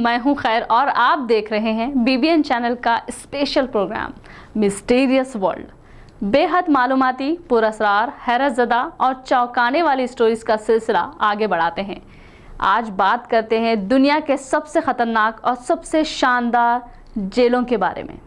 मैं हूं खैर और आप देख रहे हैं BBN चैनल का स्पेशल प्रोग्राम मिस्टीरियस वर्ल्ड। बेहद मालूमाती, पुरअसरार, हैरतज़दा और चौंकाने वाली स्टोरीज का सिलसिला आगे बढ़ाते हैं। आज बात करते हैं दुनिया के सबसे खतरनाक और सबसे शानदार जेलों के बारे में।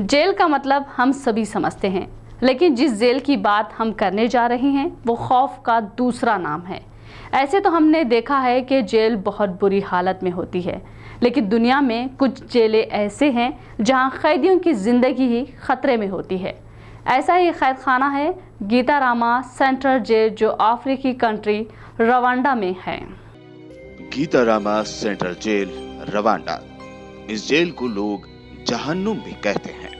जेल का मतलब हम सभी समझते हैं, लेकिन जिस जेल की बात हम करने जा रहे हैं वो खौफ का दूसरा नाम है। ऐसे तो हमने देखा है कि जेल बहुत बुरी हालत में होती है, लेकिन दुनिया में कुछ जेलें ऐसे हैं जहां कैदियों की ज़िंदगी ही खतरे में होती है। ऐसा ही कैद खाना है गीतारामा सेंट्रल जेल, जो अफ्रीकी कंट्री रवांडा में है। गीतारामा सेंट्रल जेल, रवांडा। इस जेल को लोग जहन्नुम भी कहते हैं।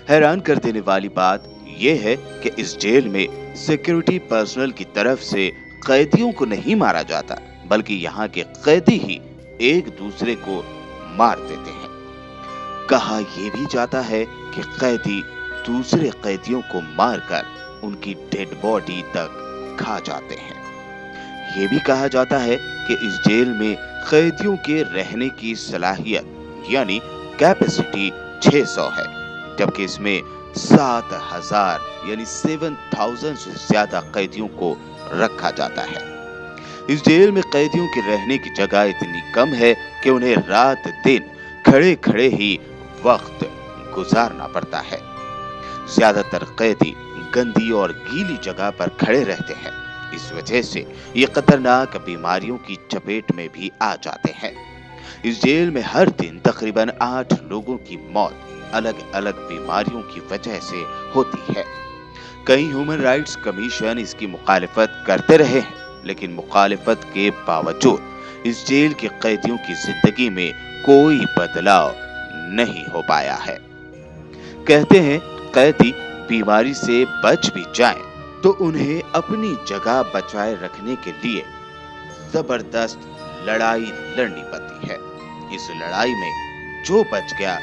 हैरान कर देने वाली बात यह है कि इस जेल में सिक्योरिटी पर्सनल की तरफ से कैदियों को नहीं मारा जाता, बल्कि यहाँ के कैदी ही एक दूसरे को मार देते हैं। कहा यह भी जाता है कि कैदी दूसरे कैदियों को मारकर उनकी डेड बॉडी तक खा जाते हैं। ये भी कहा जाता है कि इस जेल में कैदियों के रहने की सलाहियत यानी कैपेसिटी 600 है, जबकि इसमें 7000 यानी 7000 से ज्यादा कैदियों को रखा जाता है। इस जेल में कैदियों के रहने की जगह इतनी कम है कि उन्हें रात दिन खड़े खड़े ही वक्त गुजारना पड़ता है। ज्यादातर कैदी गंदी और गीली जगह पर खड़े रहते हैं। इस वजह से ये खतरनाक बीमारियों की चपेट में भी आ जाते हैं। इस जेल में हर दिन तकरीबन 8 लोगों की मौत अलग अलग बीमारियों की वजह से होती है। कई ह्यूमन राइट्स कमीशन इसकी मुखालिफत करते रहे हैं, लेकिन मुखालिफत के बावजूद इस जेल के कैदियों की जिंदगी में कोई बदलाव नहीं हो पाया है। कहते हैं कैदी बीमारी से बच भी जाएं, तो उन्हें अपनी जगह बचाए रखने के लिए जबरदस्त लड़ाई लड़नी पड़ती है। इस लड़ाई में जो बच गया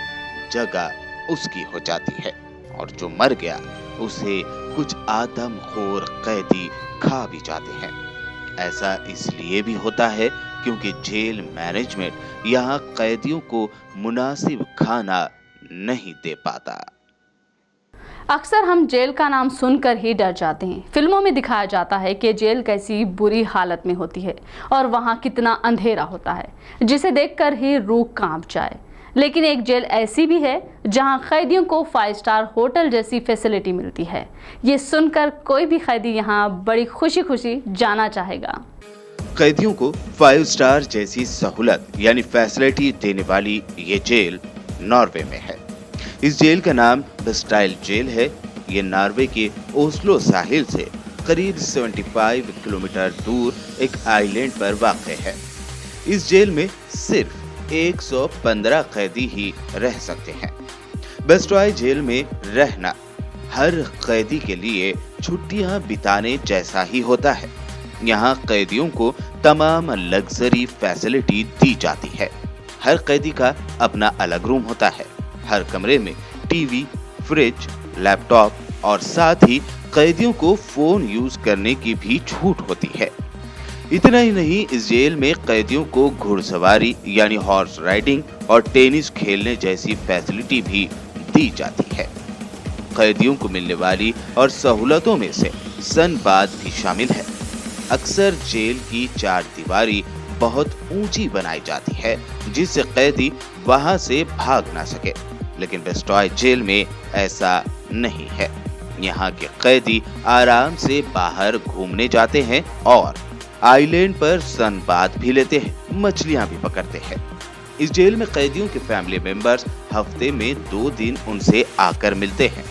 जगह उसकी हो जाती है, और जो मर गया उसे कुछ आदमखोर कैदी खा भी जाते हैं। ऐसा इसलिए भी होता है क्योंकि जेल मैनेजमेंट यहाँ कैदियों को मुनासिब खाना नहीं दे पाता। अक्सर हम जेल का नाम सुनकर ही डर जाते हैं। फिल्मों में दिखाया जाता है कि जेल कैसी बुरी हालत में होती है और वहाँ कितना अंधेरा होता है, जिसे देखकर ही रूह कांप जाए। लेकिन एक जेल ऐसी भी है जहाँ कैदियों को 5 स्टार होटल जैसी फैसिलिटी मिलती है। ये सुनकर कोई भी कैदी यहाँ बड़ी खुशी खुशी जाना चाहेगा। कैदियों को 5 स्टार जैसी सहूलत यानी फैसिलिटी देने वाली ये जेल नॉर्वे में है। इस जेल का नाम वेस्टाइल जेल है। ये नॉर्वे के ओस्लो साहिल से करीब 75 किलोमीटर दूर एक आइलैंड पर वाक़ है। इस जेल में सिर्फ 115 कैदी ही रह सकते हैं। वेस्टाइल जेल में रहना हर कैदी के लिए छुट्टियां बिताने जैसा ही होता है। यहाँ कैदियों को तमाम लग्जरी फैसिलिटी दी जाती है। हर कैदी का अपना अलग रूम होता है। हर कमरे में टीवी, फ्रिज, लैपटॉप और साथ ही कैदियों को फोन यूज करने की भी छूट होती है। इतना ही नहीं, इस जेल में कैदियों को घुड़सवारी यानी हॉर्स राइडिंग और टेनिस खेलने जैसी फैसिलिटी भी दी जाती है। कैदियों को मिलने वाली और सहूलतों में से सनबाथ भी शामिल है। अक्सर जेल की 4 दीवारी बहुत ऊंची बनाई जाती है, जिससे कैदी वहां से भाग ना सके, लेकिन वेस्टाइल जेल में ऐसा नहीं है। यहाँ के कैदी आराम से बाहर घूमने जाते हैं और आइलैंड पर सनबाथ भी लेते हैं, मछलियां भी पकड़ते हैं। इस जेल में कैदियों के फैमिली मेंबर्स हफ्ते में 2 दिन उनसे आकर मिलते हैं।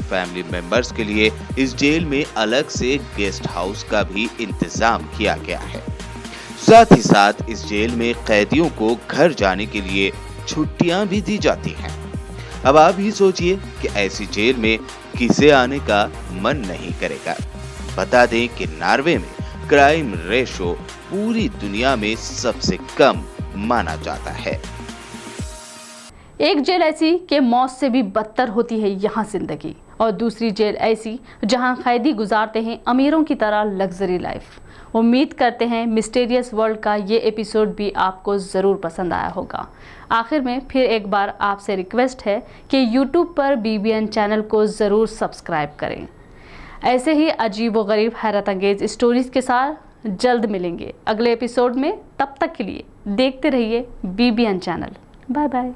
फैमिली मेंबर्स के लिए इस जेल में अलग से गेस्ट हाउस का भी इंतजाम किया गया है। साथ ही साथ इस जेल में कैदियों को घर जाने के लिए छुट्टियां भी दी जाती हैं। अब आप ही सोचिए कि ऐसी जेल में किसे आने का मन नहीं करेगा। बता दें कि नॉर्वे में क्राइम रेशो पूरी दुनिया में सबसे कम माना जाता है। ایک جیل ایسی کہ موت سے بھی بدتر ہوتی ہے یہاں زندگی، اور دوسری جیل ایسی جہاں قیدی گزارتے ہیں امیروں کی طرح لگژری لائف۔ امید کرتے ہیں مسٹیریس ورلڈ کا یہ ایپیسوڈ بھی آپ کو ضرور پسند آیا ہوگا۔ آخر میں پھر ایک بار آپ سے ریکویسٹ ہے کہ یوٹیوب پر BBN چینل کو ضرور سبسکرائب کریں۔ ایسے ہی عجیب و غریب حیرت انگیز اسٹوریز کے ساتھ جلد ملیں گے اگلے ایپیسوڈ میں۔ تب تک کے لیے دیکھتے رہیے BBN چینل۔ Bye bye.